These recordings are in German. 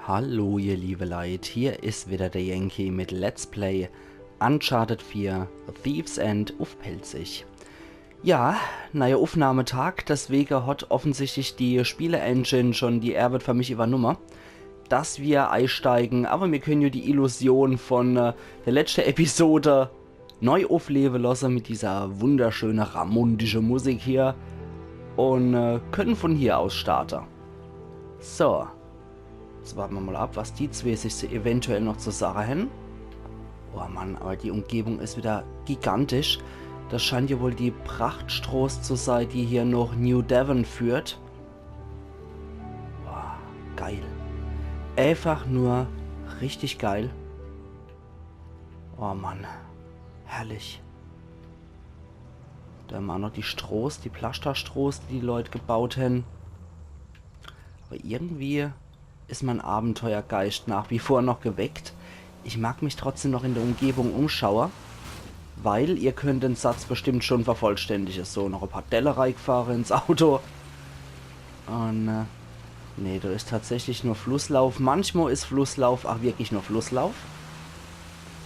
Hallo ihr liebe Leute, hier ist wieder der Yankee mit Let's Play Uncharted 4 Thieves End auf Pelzig. Ja, neuer Aufnahmetag, deswegen hat offensichtlich die Spiele-Engine schon die Arbeit für mich übernommen, dass wir einsteigen, aber wir können ja die Illusion von der letzten Episode neu aufleben lassen mit dieser wunderschönen ramundischen Musik hier und können von hier aus starten. So. Jetzt warten wir mal ab, was die zwei sich eventuell noch zur Sache haben. Oh Mann, aber die Umgebung ist wieder gigantisch. Das scheint ja wohl die Prachtstraße zu sein, die hier noch New Devon führt. Oh, geil. Einfach nur richtig geil. Oh Mann, herrlich. Da haben wir auch noch die Stroß, die Plasterstraße, die die Leute gebaut haben. Aber irgendwie ist mein Abenteuergeist nach wie vor noch geweckt. Ich mag mich trotzdem noch in der Umgebung umschauen, weil ihr könnt den Satz bestimmt schon vervollständigen. So, noch ein paar Delle reingefahren ins Auto. Und, nee, da ist tatsächlich nur Flusslauf. Manchmal ist Flusslauf auch wirklich nur Flusslauf.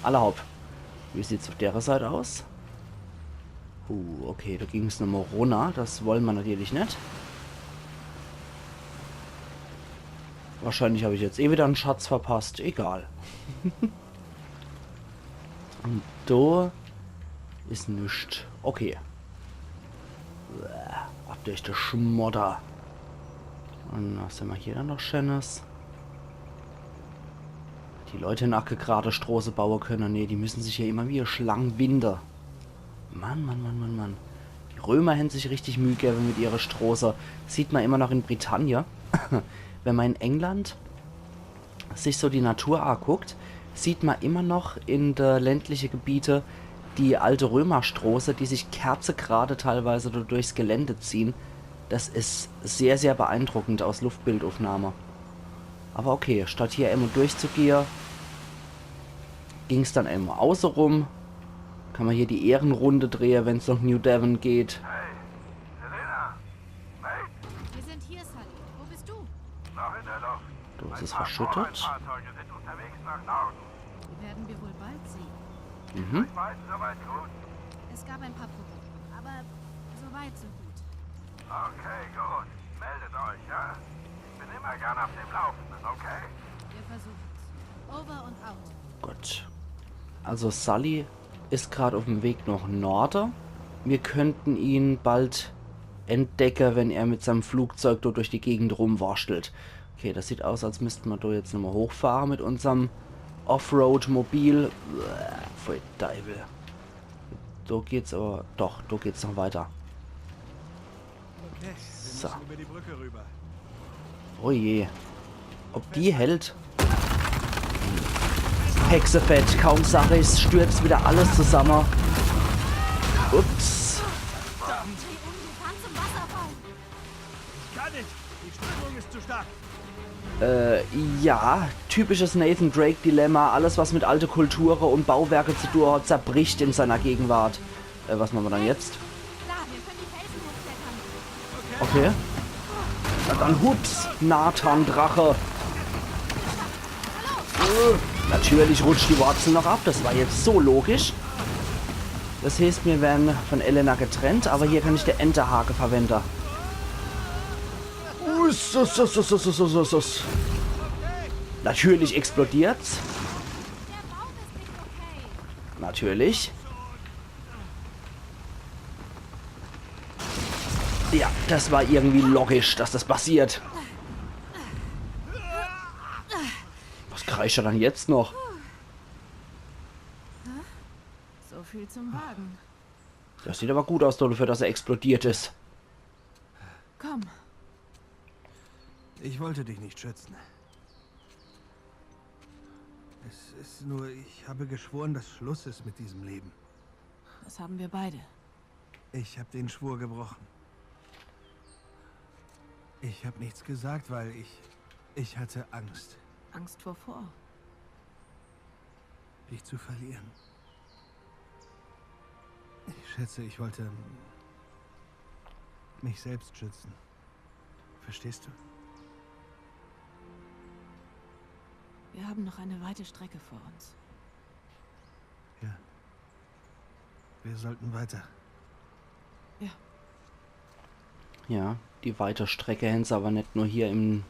Allerhaupt. Wie sieht's auf der Seite aus? Okay, da ging es nochmal runter. Das wollen wir natürlich nicht. Wahrscheinlich habe ich jetzt eh wieder einen Schatz verpasst. Egal. Und da ist nichts. Okay. Ab durch den Schmodder. Und was haben wir hier dann noch Schönes? Die Leute nach gerade Straße bauen können. Nee, die müssen sich ja immer wieder Schlangen binden. Mann, Mann, Mann, Mann, Mann. Die Römer hätten sich richtig Mühe gegeben mit ihrer Straße. Sieht man immer noch in Britannien. Wenn man in England sich so die Natur anguckt, sieht man immer noch in der ländlichen Gebiete die alte Römerstraße, die sich kerzegerade teilweise durchs Gelände ziehen. Das ist sehr, sehr beeindruckend aus Luftbildaufnahme. Aber okay, statt hier immer durchzugehen, ging es dann immer außen rum. Kann man hier die Ehrenrunde drehen, wenn es nach New Devon geht. Hey, Selena! Mate! Wir sind hier, Sully. Wo bist du? Noch in der Luft. Du hast Ein es paar verschüttet. Vorlandfahrzeuge sind unterwegs nach Norden. Die werden wir wohl bald sehen. Mhm. Ich weiß, soweit gut. Es gab ein paar Probleme, aber so weit, so gut. Okay, gut. Meldet euch, ja? Ich bin immer gern auf dem Laufenden, okay? Wir versuchen es. Over und out. Gut. Also Sully ist gerade auf dem Weg nach Norden. Wir könnten ihn bald entdecken, wenn er mit seinem Flugzeug dort durch die Gegend rumwarschtelt. Okay, das sieht aus, als müssten wir da jetzt nochmal hochfahren mit unserem Offroad-Mobil. Voll Teufel. So geht's aber... Doch, da geht's noch weiter. Okay, So. wir müssen über die Brücke rüber. Oh je. Ob die hält? Hexefett, kaum sag ich's, stürzt wieder alles zusammen. Ups. Du kannst zum Wasserfall. Ich kann nicht. Die Strömung ist zu stark. Ja, typisches Nathan Drake-Dilemma. Alles, was mit alte Kulturen und Bauwerke zu tun hat, zerbricht in seiner Gegenwart. Was machen wir dann jetzt? Klar, wir können die Felsen hochklettern. Okay. Na dann hups, Nathan Drache. Natürlich rutscht die Wurzel noch ab, das war jetzt so logisch. Das heißt, wir werden von Elena getrennt, aber hier kann ich den Enterhake verwenden. Natürlich explodiert's. Der Baum ist nicht okay. Natürlich. Ja, das war irgendwie logisch, dass das passiert. Was kreischt er dann jetzt noch? So viel zum Wagen. Das sieht aber gut aus dafür, dass er explodiert ist. Komm. Ich wollte dich nicht schützen. Es ist nur, ich habe geschworen, dass Schluss ist mit diesem Leben. Das haben wir beide. Ich habe den Schwur gebrochen. Ich habe nichts gesagt, weil ich hatte Angst, Angst vor. dich zu verlieren. Ich schätze, ich wollte mich selbst schützen. Verstehst du? Wir haben noch eine weite Strecke vor uns. Ja. Wir sollten weiter. Ja. Ja, die weite Strecke haben sie aber nicht nur hier im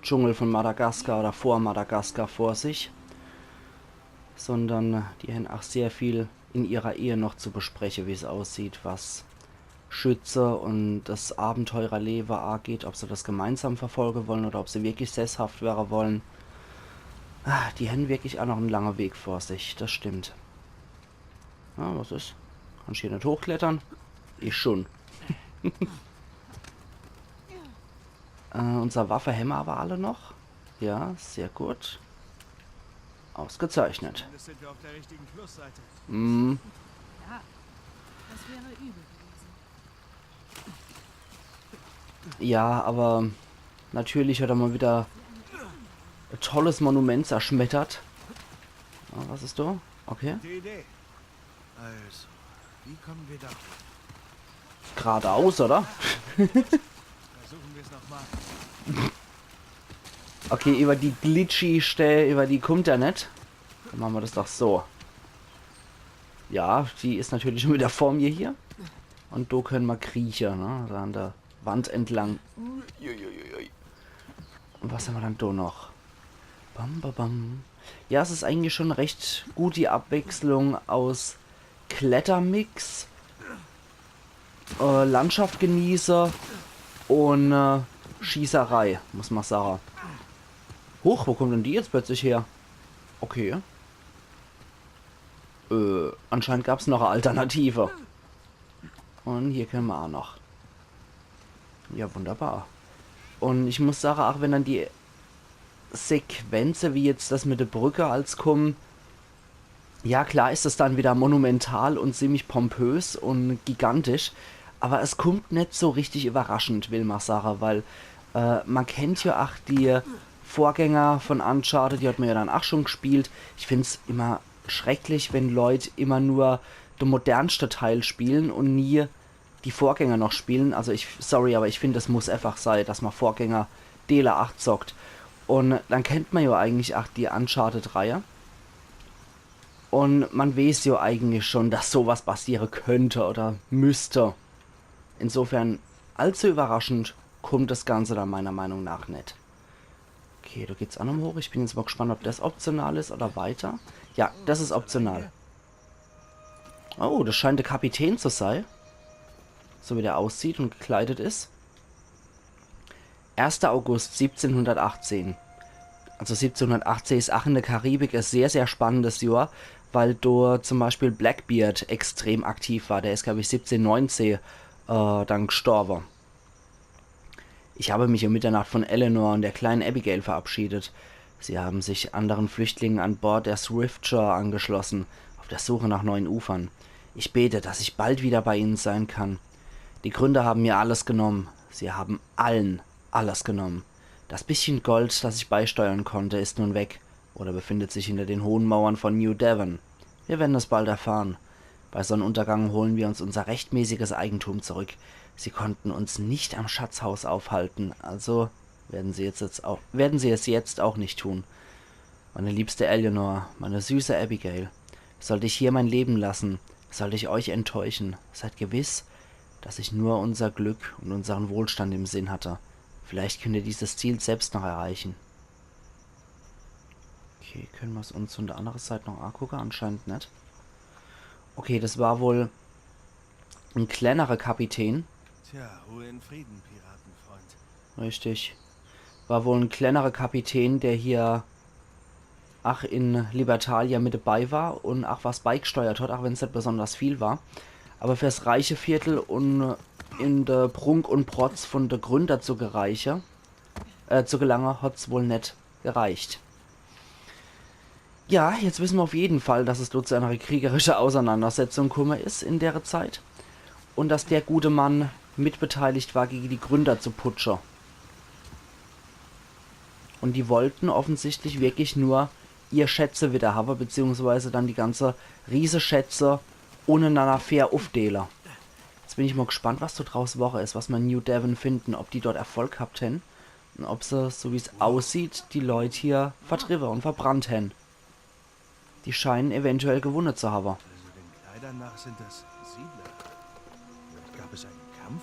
Dschungel von Madagaskar oder vor Madagaskar vor sich, sondern die haben auch sehr viel in ihrer Ehe noch zu besprechen, wie es aussieht, was Schütze und das Abenteurerleben angeht, ob sie das gemeinsam verfolgen wollen oder ob sie wirklich sesshaft werden wollen. Die haben wirklich auch noch einen langen Weg vor sich, das stimmt. Ah, was ist? Kann ich hier nicht hochklettern? Ich schon. Unsere Waffe haben wir aber alle noch. Ja, sehr gut. Ausgezeichnet. Jetzt sind wir auf der richtigen Flussseite. Mm, Ja, das wäre übel gewesen. ja, aber natürlich hat er mal wieder ein tolles Monument zerschmettert. Ah, was ist da? Okay. Die Idee. Also, wie kommen wir da hoch? Geradeaus, oder? Versuchen wir es nochmal. Okay, über die glitchy Stelle, über die kommt er nicht. Dann machen wir das doch so. Ja, die ist natürlich schon wieder vor mir hier. Und da können wir kriechen, ne? Also an der Wand entlang. Und was haben wir dann da noch? Bam, bam, bam. Ja, es ist eigentlich schon recht gut die Abwechslung aus Klettermix, Landschaft genieße und Schießerei, muss man sagen. Huch, wo kommt denn die jetzt plötzlich her? Okay. Anscheinend gab es noch eine Alternative. Und hier können wir auch noch. Ja, wunderbar. Und ich muss sagen, auch wenn dann die Sequenzen, wie jetzt das mit der Brücke als kommen, ja klar ist das dann wieder monumental und ziemlich pompös und gigantisch, aber es kommt nicht so richtig überraschend, will man sagen, weil man kennt ja auch die Vorgänger von Uncharted, die hat man ja dann auch schon gespielt. Ich finde es immer schrecklich, wenn Leute immer nur den modernsten Teil spielen und nie die Vorgänger noch spielen. Also sorry, aber ich finde, es muss einfach sein, dass man Vorgänger DLA 8 zockt. Und dann kennt man ja eigentlich auch die Uncharted-Reihe. Und man weiß ja eigentlich schon, dass sowas passieren könnte oder müsste. Insofern, allzu überraschend kommt das Ganze dann meiner Meinung nach nicht. Okay, da geht's auch noch hoch. Ich bin jetzt mal gespannt, ob das optional ist oder weiter. Ja, das ist optional. Oh, das scheint der Kapitän zu sein. So wie der aussieht und gekleidet ist. 1. August 1718. Also 1718 ist auch in der Karibik ein sehr, sehr spannendes Jahr, weil da zum Beispiel Blackbeard extrem aktiv war. Der ist, glaube ich, 1719 dann gestorben. Ich habe mich um Mitternacht von Eleanor und der kleinen Abigail verabschiedet. Sie haben sich anderen Flüchtlingen an Bord der Swiftsure angeschlossen, auf der Suche nach neuen Ufern. Ich bete, dass ich bald wieder bei ihnen sein kann. Die Gründer haben mir alles genommen. Sie haben allen alles genommen. Das bisschen Gold, das ich beisteuern konnte, ist nun weg oder befindet sich hinter den hohen Mauern von New Devon. Wir werden es bald erfahren. Bei Sonnenuntergang holen wir uns unser rechtmäßiges Eigentum zurück. Sie konnten uns nicht am Schatzhaus aufhalten, also werden sie es jetzt auch nicht tun. Meine liebste Eleanor, meine süße Abigail, sollte ich hier mein Leben lassen, sollte ich euch enttäuschen, seid gewiss, dass ich nur unser Glück und unseren Wohlstand im Sinn hatte. Vielleicht könnt ihr dieses Ziel selbst noch erreichen. Okay, können wir es uns von der anderen Seite noch angucken? Anscheinend nicht. Okay, das war wohl ein kleinerer Kapitän. Tja, Ruhe in Frieden, Piratenfreund. Richtig. War wohl ein kleinerer Kapitän, der hier in Libertalia mit dabei war und was beigesteuert hat, auch wenn es nicht besonders viel war. Aber fürs reiche Viertel und in der Prunk und Protz von der Gründer zu gelangen, hat es wohl nicht gereicht. Ja, jetzt wissen wir auf jeden Fall, dass es dort zu einer kriegerischen Auseinandersetzung gekommen ist in der Zeit. Und dass der gute Mann mitbeteiligt war, gegen die Gründer zu putschen. Und die wollten offensichtlich wirklich nur ihr Schätze wieder haben, beziehungsweise dann die ganze Riesenschätze untereinander fair aufdehlen. Jetzt bin ich mal gespannt, was da draus Woche ist, was wir in New Devon finden, ob die dort Erfolg gehabt haben Und ob sie, so wie es aussieht, die Leute hier vertrieben und verbrannt haben. Die scheinen eventuell gewonnen zu haben. Also den Kleidern nach sind das Siedler. Vielleicht gab es einen Kampf?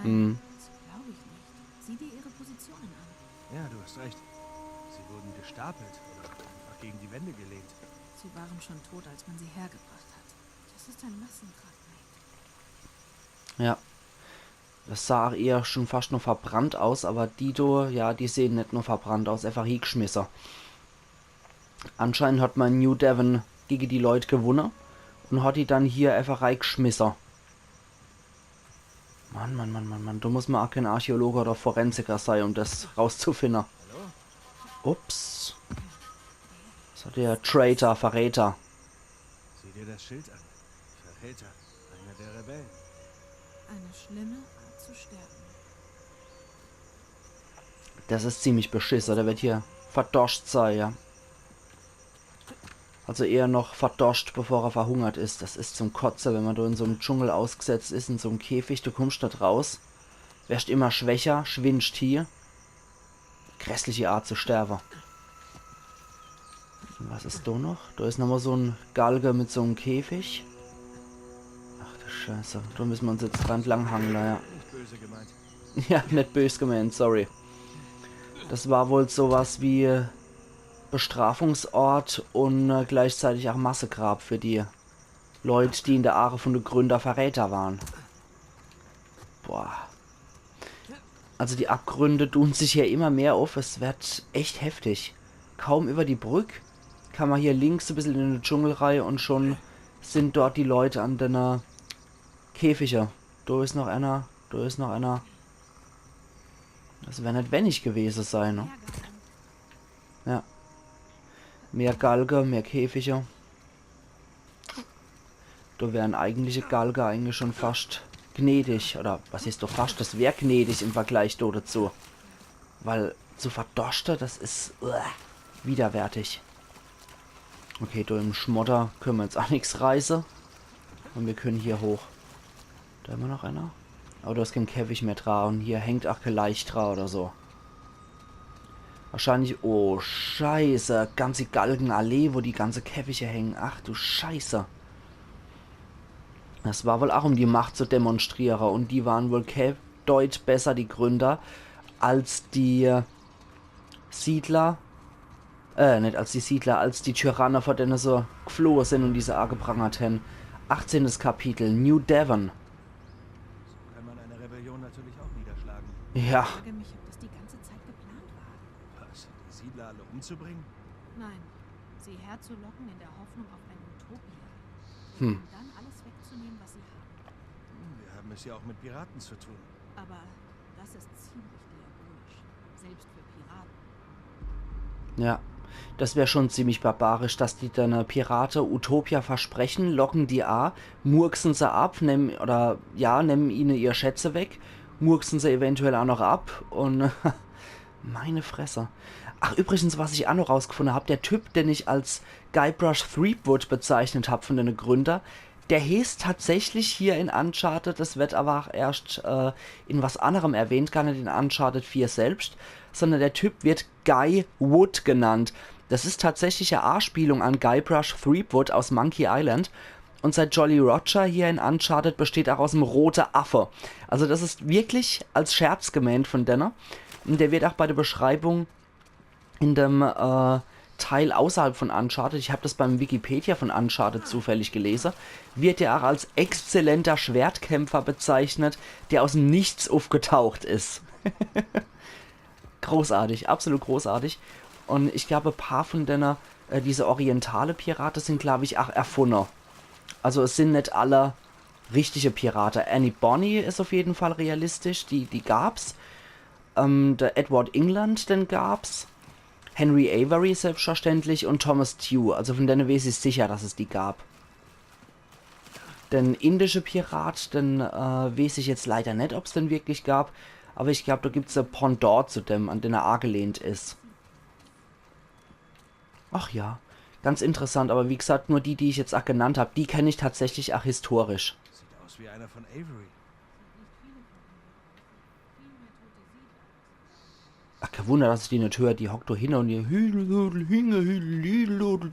Nein, das glaube ich nicht. Sieh dir ihre Positionen an. Ja, du hast recht. Sie wurden gestapelt oder einfach gegen die Wände gelehnt. Sie waren schon tot, als man sie hergebracht hat. Das ist ein Massengrab, Nate. Ja. Das sah eher schon fast nur verbrannt aus, aber Dido, ja, die sehen nicht nur verbrannt aus, einfach hingeschmissen. Anscheinend hat man New Devon gegen die Leute gewonnen und hat die dann hier einfach reingeschmissen. Mann, du musst mal auch kein Archäologe oder Forensiker sein, um das rauszufinden. Hallo? Ups. Das hat der Traitor, Verräter. Sieh dir das Schild an. Verräter. Einer der Rebellen. Eine schlimme Art zu sterben. Das ist ziemlich beschissen, der wird hier verdoscht sein, ja. Also eher noch verdoscht, bevor er verhungert ist. Das ist zum Kotzen, wenn man da in so einem Dschungel ausgesetzt ist, in so einem Käfig, du kommst da raus, wirst immer schwächer, schwindst hier. Grässliche Art zu sterben. Und was ist da noch? Da ist nochmal so ein Galge mit so einem Käfig. Ach du Scheiße, da müssen wir uns jetzt dran langhangeln, ja. Nicht böse gemeint. Ja, nicht böse gemeint, sorry. Das war wohl sowas wie Bestrafungsort und gleichzeitig auch Massegrab für die Leute, die in der Aare von den Gründer Verräter waren. Boah. Also die Abgründe tun sich hier immer mehr auf. Es wird echt heftig. Kaum über die Brücke kann man hier links ein bisschen in die Dschungelreihe und schon sind dort die Leute an den Käfige. Da ist noch einer. Da ist noch einer. Das wäre nicht wenig gewesen sein, ne? Ja. Mehr Galge, mehr Käfige. Da wären eigentliche Galge eigentlich schon fast gnädig. Oder was ist doch fast? Das wäre gnädig im Vergleich dazu. Weil zu verdorsten, das ist widerwärtig. Okay, da im Schmotter können wir jetzt auch nichts reißen. Und wir können hier hoch. Da haben wir noch einer. Aber da ist kein Käfig mehr dran. Und hier hängt auch kein Leichtra oder so. Wahrscheinlich... Oh, scheiße. Ganze Galgenallee, wo die ganze Käfige hängen. Ach du Scheiße. Das war wohl auch, um die Macht zu demonstrieren. Und die waren wohl deut besser, die Gründer, als die Siedler. Nicht als die Siedler, als die Tyrannen, vor denen so geflohen sind und diese angeprangert haben. 18. Kapitel. New Devon. So kann man eine Rebellion natürlich auch niederschlagen. Ja. Ich frage mich, ob das die ganze Zeit geplant war. Was? Die Siedler alle umzubringen? Nein, sie herzulocken in der Hoffnung auf ein Utopia. Hm. Um dann alles wegzunehmen, was sie haben. Wir haben es ja auch mit Piraten zu tun. Aber das ist ziemlich diabolisch. Selbst für Piraten. Ja. Das wäre schon ziemlich barbarisch, dass die dann Pirate Utopia versprechen, locken die an, murksen sie ab, nehmen ihnen ihr Schätze weg, murksen sie eventuell auch noch ab und meine Fresse. Ach, übrigens, was ich auch noch rausgefunden habe, der Typ, den ich als Guybrush Threepwood bezeichnet habe von den Gründer, der hieß tatsächlich hier in Uncharted, das wird aber auch erst in was anderem erwähnt, gar nicht in Uncharted 4 selbst, sondern der Typ wird Guy Wood genannt. Das ist tatsächlich eine Anspielung an Guybrush Threepwood aus Monkey Island. Und seit Jolly Roger hier in Uncharted besteht auch aus dem rote Affe. Also das ist wirklich als Scherz gemeint von Denner. Und der wird auch bei der Beschreibung in dem Teil außerhalb von Uncharted, ich habe das beim Wikipedia von Uncharted zufällig gelesen, wird er auch als exzellenter Schwertkämpfer bezeichnet, der aus dem Nichts aufgetaucht ist. Großartig, absolut großartig. Und ich glaube, ein paar von denen, diese orientale Piraten sind, glaube ich, auch erfunden. Also es sind nicht alle richtige Piraten. Annie Bonny ist auf jeden Fall realistisch, die gab's. Der Edward England, den gab's. Henry Avery selbstverständlich und Thomas Tew. Also von denen weiß ich sicher, dass es die gab. Den indische Pirat, den weiß ich jetzt leider nicht, ob es den wirklich gab. Aber ich glaube, da gibt es ein Pendant zu dem, an den er angelehnt ist. Ach ja, ganz interessant. Aber wie gesagt, nur die ich jetzt auch genannt habe, die kenne ich tatsächlich auch historisch. Sieht aus wie einer von Avery. Ach, kein Wunder, dass ich die nicht höre. Die hockt da hin und die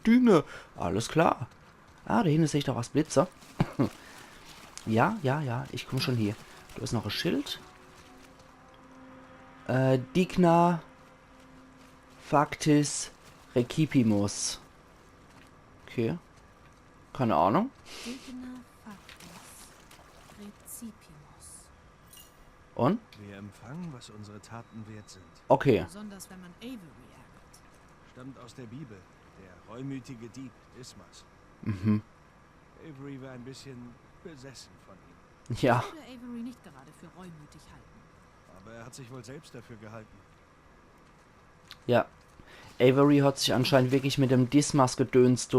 Dinge. Alles klar. Ah, da hinten sehe ich doch was Blitzer. Ja, ja, ja, ich komme schon hier. Da ist noch ein Schild. Digna Factis Recipimus. Okay. Keine Ahnung. Digna factis recipimus. Und? Wir empfangen, was unsere Taten wert sind. Okay. Besonders wenn man Avery ärgert. Stammt aus der Bibel. Der reumütige Dieb Dismas. Mhm. Avery war ein bisschen besessen von ihm. Ja. Ich würde Avery nicht gerade für reumütig halten. Aber er hat sich wohl selbst dafür gehalten. Ja. Avery hat sich anscheinend wirklich mit dem Dismas-Gedöns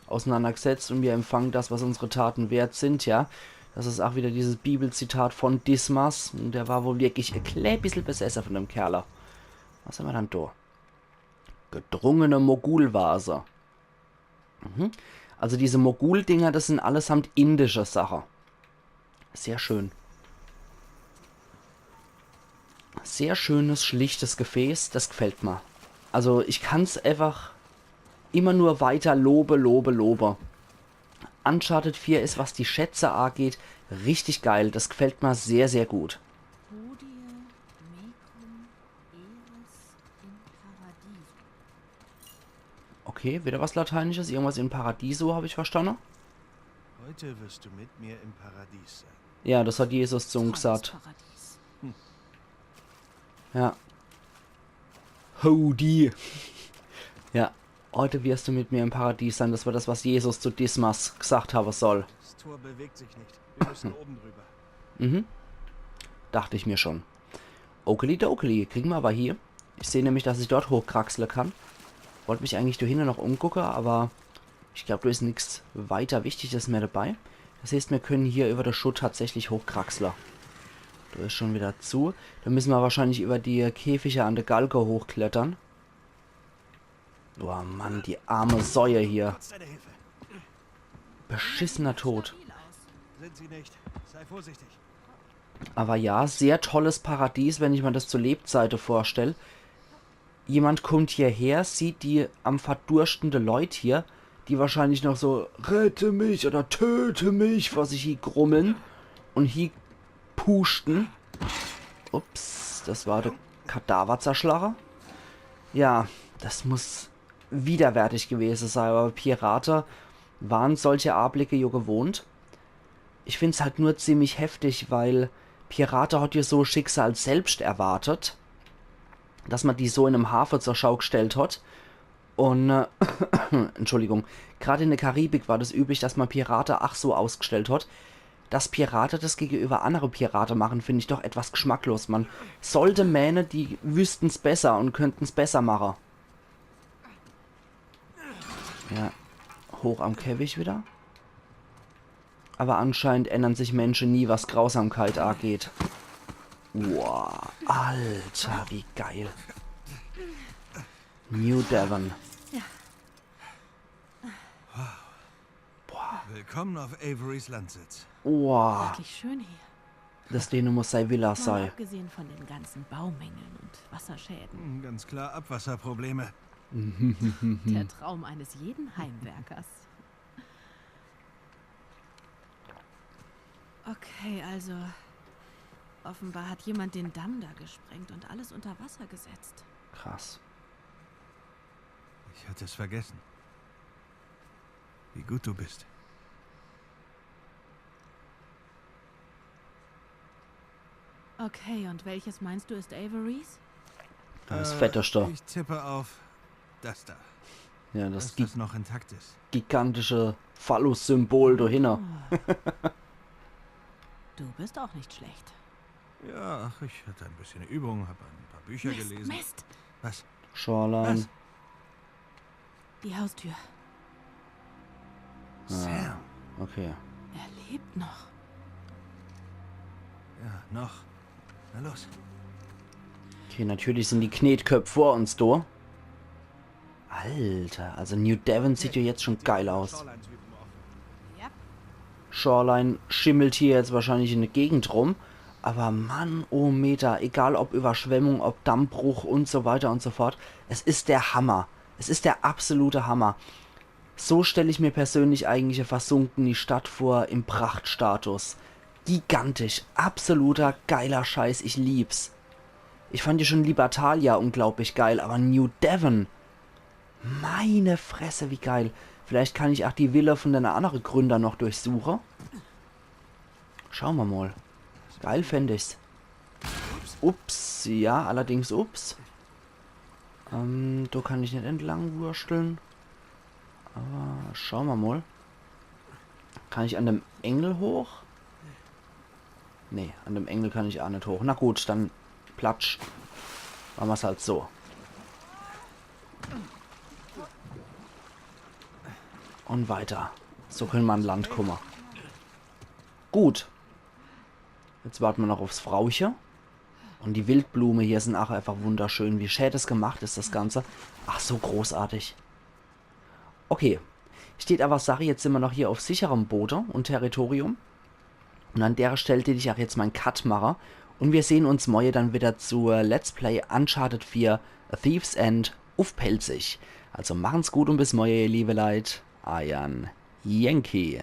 auseinandergesetzt und wir empfangen das, was unsere Taten wert sind, ja. Das ist auch wieder dieses Bibelzitat von Dismas. Und der war wohl wirklich ein klein bisschen besessen von dem Kerler. Was haben wir dann da? Gedrungene Mogulvase. Mhm. Also diese Mogul-Dinger, das sind allesamt indische Sachen. Sehr schön. Sehr schönes, schlichtes Gefäß, das gefällt mir. Also ich kann es einfach immer nur weiter lobe. Uncharted 4 ist, was die Schätze angeht, richtig geil. Das gefällt mir sehr, sehr gut. Hodie mecum eris in paradiso. Okay, wieder was Lateinisches. Irgendwas in Paradiso, habe ich verstanden. Heute wirst du mit mir im Paradies sein. Ja, das hat Jesus zu uns Tolles gesagt. Paradies. Ja. Hodie. Ja, heute wirst du mit mir im Paradies sein. Das war das, was Jesus zu Dismas gesagt haben soll. Das Tor bewegt sich nicht. Wir müssen oben drüber. Mhm. Dachte ich mir schon. Okidoki, kriegen wir aber hier. Ich sehe nämlich, dass ich dort hochkraxeln kann. Wollte mich eigentlich dahinter noch umgucken, aber ich glaube, da ist nichts weiter Wichtiges mehr dabei. Das heißt, wir können hier über den Schutt tatsächlich hochkraxeln. Da ist schon wieder zu. Da müssen wir wahrscheinlich über die Käfige an der Galge hochklettern. Oh Mann, die arme Säue hier. Trotz deiner Hilfe. Beschissener Tod. Stabil aus. Sind sie nicht. Sei vorsichtig. Aber ja, sehr tolles Paradies, wenn ich mir das zur Lebzeiten vorstelle. Jemand kommt hierher, sieht die am verdurstende Leute hier, die wahrscheinlich noch so rette mich oder töte mich vor sich hier grummeln und hier pusten. Ups, das war der Kadaverzerschlager. Ja, das muss widerwärtig gewesen sein, aber Piraten waren solche Anblicke ja gewohnt. Ich finde es halt nur ziemlich heftig, weil Piraten hat ja so Schicksal selbst erwartet, dass man die so in einem Hafen zur Schau gestellt hat. Und, Entschuldigung, gerade in der Karibik war das üblich, dass man Piraten ach so ausgestellt hat. Dass Piraten das gegenüber andere Piraten machen, finde ich doch etwas geschmacklos. Man sollte Mähne, die wüssten es besser und könnten es besser machen. Ja, hoch am Käfig wieder. Aber anscheinend ändern sich Menschen nie, was Grausamkeit angeht. Wow, Alter, wie geil. New Devon. Willkommen auf Averys Landsitz. Wow, Wirklich schön hier. das Ding muss sei Villa Mal sei. abgesehen von den ganzen Baumängeln und Wasserschäden. Ganz klar Abwasserprobleme. Der Traum eines jeden Heimwerkers. Okay, also offenbar hat jemand den Damm da gesprengt und alles unter Wasser gesetzt. Krass. Ich hatte es vergessen. Wie gut du bist. Okay, und welches meinst du ist Averys? Das fetteste. Ich tippe auf das da. Ja, Dass das das noch intakt ist. gigantische Phallus-Symbol dahinter. Du bist auch nicht schlecht. Ja, ach, ich hatte ein bisschen Übung, habe ein paar Bücher gelesen. Mist. Was? Shoreline. Was? Die Haustür. Sam. Okay. Er lebt noch. Ja, noch. Na los. Okay, natürlich sind die Knetköpfe vor uns da. Alter, also New Devon sieht ja jetzt schon geil aus. Ja. Shoreline schimmelt hier jetzt wahrscheinlich in der Gegend rum. Aber Mann, oh Meter, egal ob Überschwemmung, ob Dammbruch und so weiter und so fort. Es ist der Hammer. Es ist der absolute Hammer. So stelle ich mir persönlich eigentlich eine versunkene Stadt vor im Prachtstatus. Gigantisch, absoluter geiler Scheiß, ich lieb's. Ich fand ja schon Libertalia unglaublich geil, aber New Devon, meine Fresse, wie geil. Vielleicht kann ich auch die Villa von den anderen Gründer noch durchsuchen. Schauen wir mal. Geil fände ich's. Ups, ja, allerdings ups. Da kann ich nicht entlang wursteln. Aber schauen wir mal. Kann ich an dem Engel hoch? Nee, an dem Engel kann ich auch nicht hoch. Na gut, dann platsch. Machen wir es halt so. Und weiter. So können wir an Land kommen. Gut. Jetzt warten wir noch aufs Frauchen. Und die Wildblume hier sind auch einfach wunderschön. Wie schön das gemacht ist, das Ganze. Ach, so großartig. Okay. Steht aber Sache, jetzt sind wir noch hier auf sicherem Boden und Territorium. Und an der Stelle will ich auch jetzt meinen Cut machen. Und wir sehen uns morgen dann wieder zur Let's Play Uncharted 4 A Thief's End auf Pelzig. Also machen's gut und bis morgen, ihr liebe Leute. Ayan Yankee.